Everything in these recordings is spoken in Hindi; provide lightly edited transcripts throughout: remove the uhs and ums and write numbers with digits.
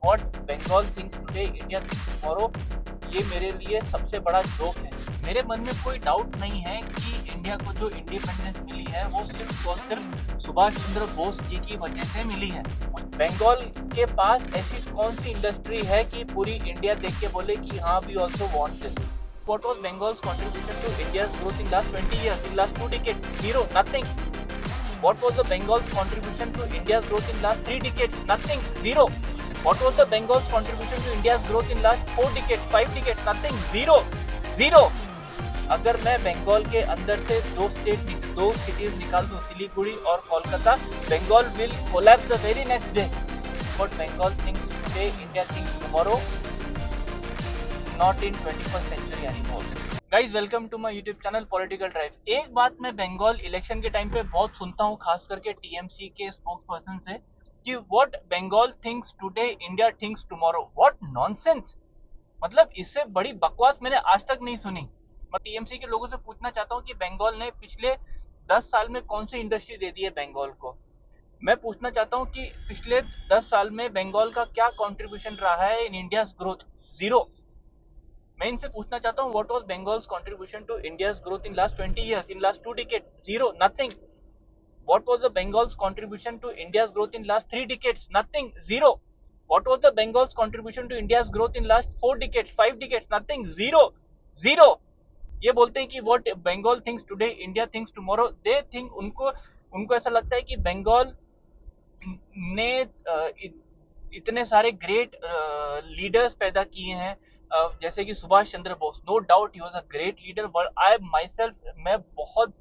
What Bengal thinks today India thinks tomorrow, ये मेरे लिए सबसे बड़ा जोक है। मेरे मन में कोई डाउट नहीं है कि इंडिया को जो इंडिपेंडेंस मिली है वो सिर्फ और सिर्फ सुभाष चंद्र बोस जी की वजह से मिली है। बंगाल के पास ऐसी कौन सी इंडस्ट्री है कि पूरी इंडिया देख के बोले कि हाँ we also want this. What was Bengal's contribution to India's growth in last 20 years, in last 2 decades? Zero, nothing. What was the Bengal's contribution to India's growth in last 3 decades? Nothing, zero. What was the Bengal's contribution to India's growth in last 4 decades, 5 decades? Nothing, zero, zero. अगर मैं बंगाल के अंदर से दो सिटीज निकाल दूं, सिलीगुड़ी और Kolkata, Bengal will collapse the very next day. What Bengal thinks today, India thinks tomorrow. Not in 21st century anymore. Guys, welcome to my YouTube channel Political Drive. एक बात मैं बंगाल इलेक्शन के टाइम पे बहुत सुनता हूँ, खास करके टीएमसी के स्पोक्स पर्सन से, कि what Bengal thinks today India thinks tomorrow. What nonsense, मतलब इससे बड़ी बकवास मैंने आज तक नहीं सुनी। मैं टीएमसी के लोगों से पूछना चाहता हूँ कि बंगाल ने पिछले 10 साल में कौन सी इंडस्ट्री दे दी है बंगाल को। मैं पूछना चाहता हूँ कि पिछले 10 साल में बंगाल का क्या कॉन्ट्रीब्यूशन रहा है इन इंडियाज ग्रोथ। जीरो। मैं इनसे पूछना चाहता हूँ what was Bengal's contribution to India's growth in last 20 years, in last 2 decade. Zero, nothing. What was the Bengal's contribution to India's growth in last 3 decades? Nothing, zero. What was the Bengal's contribution to India's growth in last 4 decades, 5 decades? Nothing, zero, zero. ये बोलते हैं कि what Bengal thinks today India thinks tomorrow. They think, उनको ऐसा लगता है कि बंगाल ने इतने सारे ग्रेट लीडर्स पैदा किए हैं, जैसे कि Subhash Chandra Bose. No doubt he was a great leader, but I myself, मैं बहुत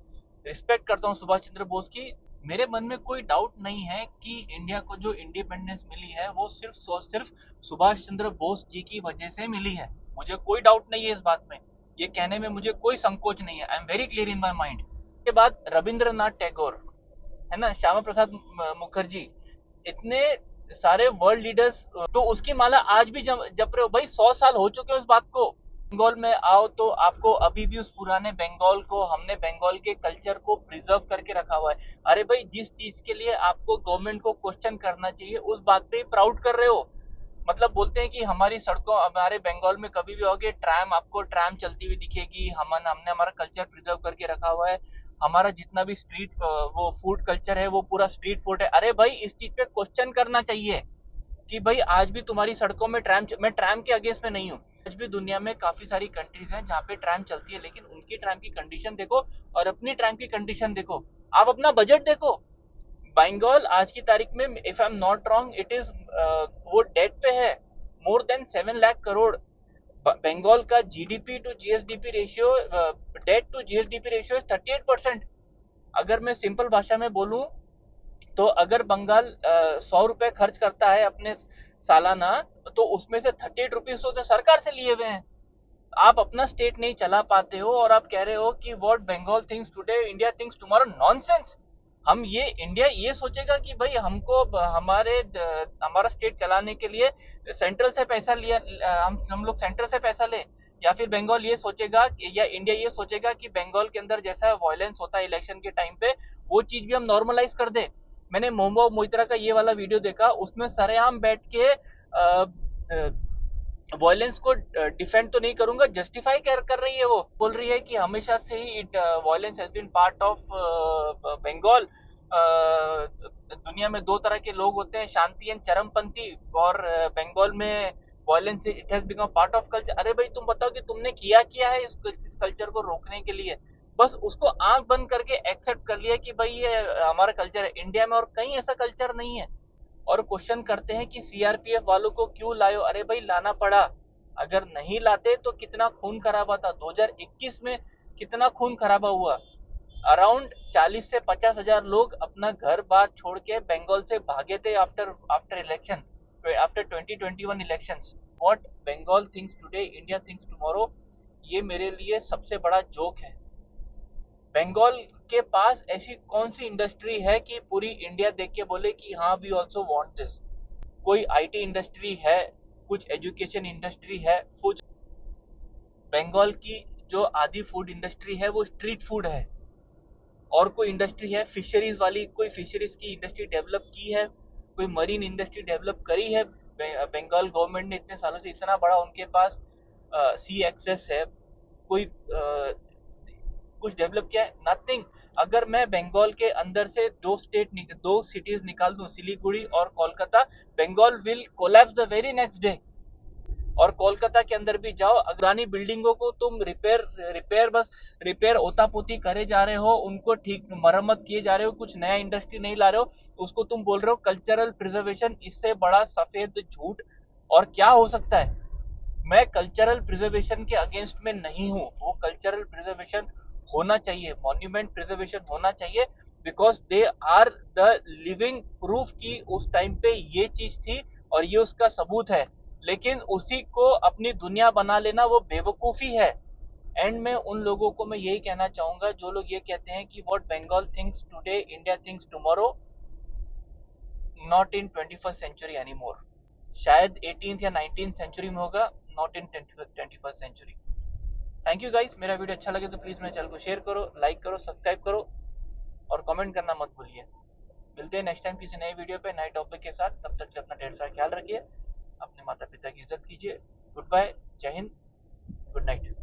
रिस्पेक्ट करता हूँ सुभाष चंद्र बोस की। मेरे मन में कोई डाउट नहीं है कि इंडिया को जो इंडिपेंडेंस मिली है वो सिर्फ सुभाष चंद्र बोस जी की वजह से मिली है। मुझे कोई डाउट नहीं है इस बात में, ये कहने में मुझे कोई संकोच नहीं है। I am very clear in my mind. के बाद रविंद्रनाथ टैगोर, है ना, श्यामा प्रसाद मुखर्जी, इतने सारे वर्ल्ड लीडर्स, तो उसकी माला आज भी जप रहे हो भाई। 100 साल हो चुके उस बात को। बंगाल में आओ तो आपको अभी भी उस पुराने बंगाल को, हमने बंगाल के कल्चर को प्रिजर्व करके रखा हुआ है। अरे भाई, जिस चीज के लिए आपको गवर्नमेंट को क्वेश्चन करना चाहिए उस बात पे प्राउड कर रहे हो। मतलब बोलते हैं कि हमारी सड़कों, हमारे बंगाल में कभी भी आओगे ट्रैम, आपको ट्रैम चलती हुई दिखेगी। हमने हमारा कल्चर प्रिजर्व करके रखा हुआ है। हमारा जितना भी स्ट्रीट वो फूड कल्चर है वो पूरा स्ट्रीट फूड है। अरे भाई, इस चीज पे क्वेश्चन करना चाहिए कि भाई आज भी तुम्हारी सड़कों में ट्रैम, मैं ट्रैम के अगेंस्ट में नहीं हूँ। आज भी दुनिया में काफी सारी कंट्रीज हैं जहाँ पे ट्रैम चलती है, लेकिन उनकी ट्रैम की कंडीशन देखो और अपनी ट्रैम की कंडीशन देखो। आप अपना बजट देखो। बंगाल आज की तारीख में, if I am not wrong, it is वो डेट पे है, मोर देन 7 लाख करोड़। बंगाल का GDP to GSDP ratio, debt to GSDP ratio 38%। अगर मैं सिंपल भाषा में बोलूं तो अगर बंगाल 100 रुपए खर्च करता है अपने सालाना, तो उसमें से 38 रुपीज तो सरकार से लिए हुए हैं। आप अपना स्टेट नहीं चला पाते हो और आप कह रहे हो कि what Bengal thinks today India thinks tomorrow. Nonsense. हम ये इंडिया ये सोचेगा कि भाई हमको हमारा स्टेट चलाने के लिए सेंट्रल से पैसा लिया, हम लोग सेंट्रल से पैसा ले, या फिर बंगाल ये सोचेगा या इंडिया ये सोचेगा कि बंगाल के अंदर जैसा वायलेंस होता है इलेक्शन के टाइम पे, वो चीज भी हम नॉर्मलाइज कर दे। मैंने मोमो मोइत्रा का ये वाला वीडियो देखा, उसमें सरेआम बैठ के वायलेंस को डिफेंड तो नहीं करूंगा, जस्टिफाई कर रही है। वो बोल रही है कि हमेशा से ही violence has been part of Bengal. दुनिया में दो तरह के लोग होते हैं, शांति एंड चरमपंथी, और बंगाल में violence it has become part of culture. अरे भाई, तुम बताओ कि तुमने किया है इस कल्चर को रोकने के लिए? बस उसको आंख बंद करके एक्सेप्ट कर लिया कि भाई ये हमारा कल्चर है। इंडिया में और कहीं ऐसा कल्चर नहीं है। और क्वेश्चन करते हैं कि सीआरपीएफ वालों को क्यों लायो। अरे भाई, लाना पड़ा। अगर नहीं लाते तो कितना खून खराबा था 2021 में, कितना खून खराबा हुआ। अराउंड 40 से 50 हजार लोग अपना घर बार छोड़ के बंगाल से भागे थे after election, after 2021 elections. What Bengal thinks today India thinks tomorrow, ये मेरे लिए सबसे बड़ा जोक है। बंगाल के पास ऐसी कौन सी इंडस्ट्री है कि पूरी इंडिया देख के बोले कि हाँ वी ऑल्सो वांट दिस। कोई आईटी इंडस्ट्री है, कुछ एजुकेशन इंडस्ट्री है? कुछ बंगाल की जो आधी फूड इंडस्ट्री है वो स्ट्रीट फूड है। और कोई इंडस्ट्री है फिशरीज वाली? कोई फिशरीज की इंडस्ट्री डेवलप की है? कोई मरीन इंडस्ट्री डेवलप करी है बंगाल गवर्नमेंट ने इतने सालों से इतना बड़ा उनके पास सी एक्सेस है, कोई कुछ डेवलप किया है? नथिंग। अगर मैं बंगाल के अंदर से दो सिटीज निकाल दूं, सिलीगुड़ी और Kolkata, Bengal will collapse the very next day. और कोलकाता के अंदर भी जाओ, पुरानी बिल्डिंगों को तुम रिपेयर ओतापोती करे जा रहे हो, उनको ठीक मरम्मत किए जा रहे हो, कुछ नया इंडस्ट्री नहीं ला रहे हो, उसको तुम बोल रहे हो कल्चरल प्रिजर्वेशन। इससे बड़ा सफेद झूठ और क्या हो सकता है? मैं कल्चरल प्रिजर्वेशन के अगेंस्ट में नहीं हूँ, वो कल्चरल प्रिजर्वेशन होना चाहिए, मॉन्यूमेंट प्रिजर्वेशन होना चाहिए, because they are the living proof कि उस टाइम पे ये चीज थी और ये उसका सबूत है। लेकिन उसी को अपनी दुनिया बना लेना वो बेवकूफी है। एंड में उन लोगों को मैं यही कहना चाहूंगा जो लोग ये कहते हैं कि what Bengal thinks today India thinks tomorrow, not in 21st century any more. शायद 18th या 19th सेंचुरी में होगा, not in 21st century. Thank you guys, मेरा वीडियो अच्छा लगे तो प्लीज मेरे चैनल को शेयर करो, लाइक करो, सब्सक्राइब करो और कमेंट करना मत भूलिए। मिलते हैं नेक्स्ट टाइम किसी नए वीडियो पे नए टॉपिक के साथ। तब तक के अपना ढेर सारा ख्याल रखिए, अपने माता पिता की इज्जत कीजिए। गुड बाय, जय हिंद, गुड नाइट।